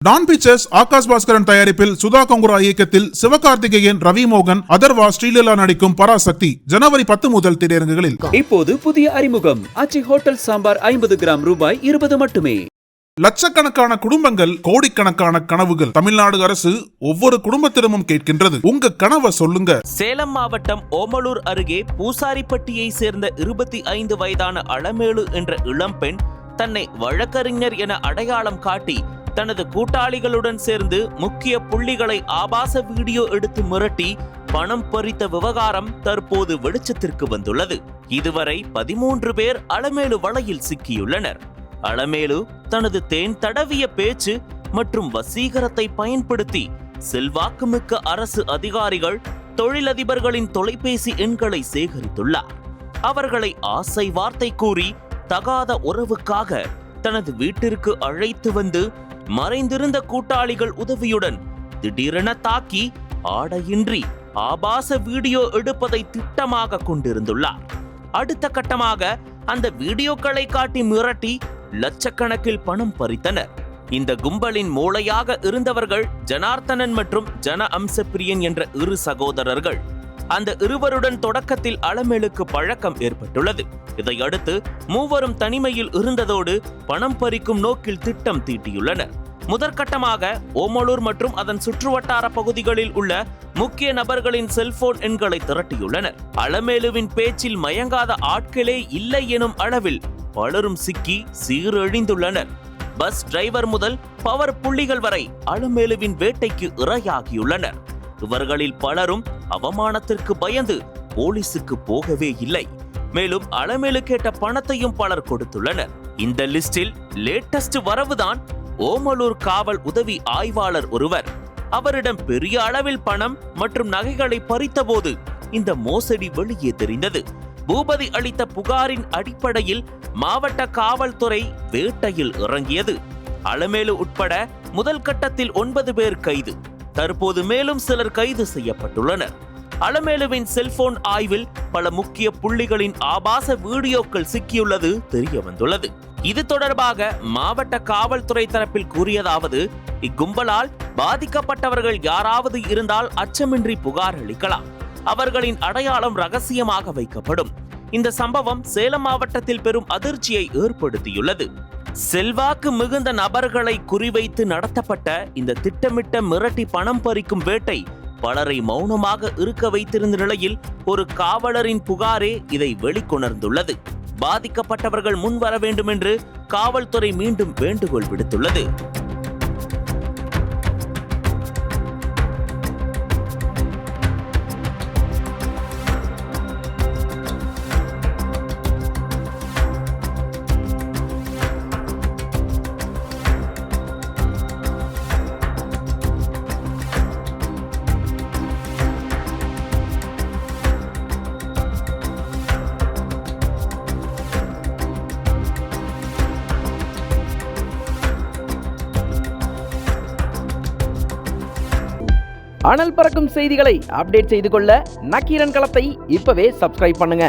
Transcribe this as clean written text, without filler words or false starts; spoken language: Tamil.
டான் பிக்சர்ஸ் ஆகாஷ் பாஸ்கரன் தயாரிப்பில் சுதா கொங்குரா இயக்கத்தில் சிவகார்த்திகேயன், ரவி மோகன், அதர்வா, ஸ்ரீலீலா நடிக்கும் பராசக்தி ஜனவரி 10 முதல் திரையரங்குகளில். இப்போது புதிய அறிமுகம் ஆச்சி ஹோட்டல் சாம்பார் 50 கிராம் ரூபாய் 20 மட்டுமே. லட்சக்கணக்கான குடும்பங்கள், கோடிக்கணக்கான கனவுகள். தமிழ்நாடு அரசு ஒவ்வொரு குடும்பத்திடமும் கேட்கின்றது, உங்க கனவை சொல்லுங்க. சேலம் மாவட்டம் ஓமலூர் அருகே பூசாரிப்பட்டியை சேர்ந்த 25 வயதான அளமேலு என்ற இளம்பெண் தன்னை வழக்கறிஞர் என அடையாளம் காட்டி தனது கூட்டாளிகளுடன் சேர்ந்து முக்கிய புள்ளிகளை ஆபாச வீடியோ எடுத்து மிரட்டி பணம் பறித்த விவகாரம் தற்போது வெளிச்சத்திற்கு வந்துள்ளது. இதுவரை 13 பேர் அளமேலு வலையில் சிக்கியுள்ளனர். அளமேலு தனது தேன் தடவிய பேச்சு மற்றும் வசீகரத்தை பயன்படுத்தி செல்வாக்குமிக்க அரசு அதிகாரிகள், தொழிலதிபர்களின் தொலைபேசி எண்களை சேகரித்துள்ளார். அவர்களை ஆசை வார்த்தை கூறி தகாத உறவுக்காக தனது வீட்டிற்கு அழைத்து வந்து மறைந்திருந்த கூட்டாளிகள் உதவியுடன் திடீரென தாக்கி ஆடையின்றி ஆபாச வீடியோ எடுப்பதை திட்டமாக கொண்டிருந்துள்ளார். அடுத்த கட்டமாக அந்த வீடியோக்களை காட்டி மிரட்டி லட்சக்கணக்கில் பணம் பறித்தனர். இந்த கும்பலின் மூளையாக இருந்தவர்கள் ஜனார்த்தனன் மற்றும் ஜன அம்சப்பிரியன் என்ற இரு சகோதரர்கள். அந்த இருவருடன் தொடக்கத்தில் அளமேலுக்கு பழக்கம் ஏற்பட்டுள்ளது. இதையடுத்து மூவரும் தனிமையில் இருந்ததோடு பணம் பறிக்கும் நோக்கில் திட்டம் தீட்டியுள்ளனர். முதற்கட்டமாக ஓமலூர் மற்றும் அதன் சுற்றுவட்டார பகுதிகளில் உள்ள முக்கிய நபர்களின் செல்போன் எண்களை திரட்டியுள்ளனர். அளமேலுவின் பேச்சில் மயங்காத ஆட்களே இல்லை எனும் அளவில் பலரும் சிக்கி சீரழிந்துள்ளனர். பஸ் டிரைவர் முதல் பவர் புள்ளிகள் வரை அளமேலுவின் வேட்டைக்கு இரையாகியுள்ளனர். இவர்களில் பலரும் அவமானத்திற்கு பயந்து போலீசுக்கு போகவே இல்லை. மேலும் அளமேலு கேட்ட பணத்தையும் பலர் கொடுத்துள்ளனர். இந்த லிஸ்டில் லேட்டஸ்ட் வரவுதான் ஓமலூர் காவல் உதவி ஆய்வாளர் ஒருவர். அவரிடம் பெரிய அளவில் பணம் மற்றும் நகைகளை பறித்தபோது இந்த மோசடி வெளியே தெரிந்தது. பூபதி அளித்த புகாரின் அடிப்படையில் மாவட்ட காவல்துறை வேட்டையில் இறங்கியது. அளமேலு உட்பட முதல் கட்டத்தில் 9 பேர் கைது. தற்போது மேலும் சிலர் கைது செய்யப்பட்டுள்ளனர். அளமேலுவின் செல்போன் ஆய்வில் பல முக்கிய புள்ளிகளின் ஆபாச வீடியோக்கள் சிக்கியுள்ளது தெரிய வந்துள்ளது. இது தொடர்பாக மாவட்ட காவல்துறை தரப்பில் கூறியதாவது, இக்கும்பலால் பாதிக்கப்பட்டவர்கள் யாராவது இருந்தால் அச்சமின்றி புகார் அளிக்கலாம். அவர்களின் அடையாளம் ரகசியமாக வைக்கப்படும். இந்த சம்பவம் சேலம் மாவட்டத்தில் பெரும் அதிர்ச்சியை ஏற்படுத்தியுள்ளது. செல்வாக்கு மிகுந்த நபர்களை குறிவைத்து நடத்தப்பட்ட இந்த திட்டமிட்ட மிரட்டி பணம் பறிக்கும் வேட்டை பலரை மௌனமாக இருக்க வைத்திருந்த நிலையில் ஒரு காவலரின் புகாரே இதை வெளிக்கொணர்ந்துள்ளது. பாதிக்கப்பட்டவர்கள் முன் வர வேண்டும் என்று காவல்துறை மீண்டும் வேண்டுகோள் விடுத்துள்ளது. அனல் பறக்கும் செய்திகளை அப்டேட் செய்து கொள்ள நக்கீரன் களத்தை இப்பவே சப்ஸ்கிரைப் பண்ணுங்க.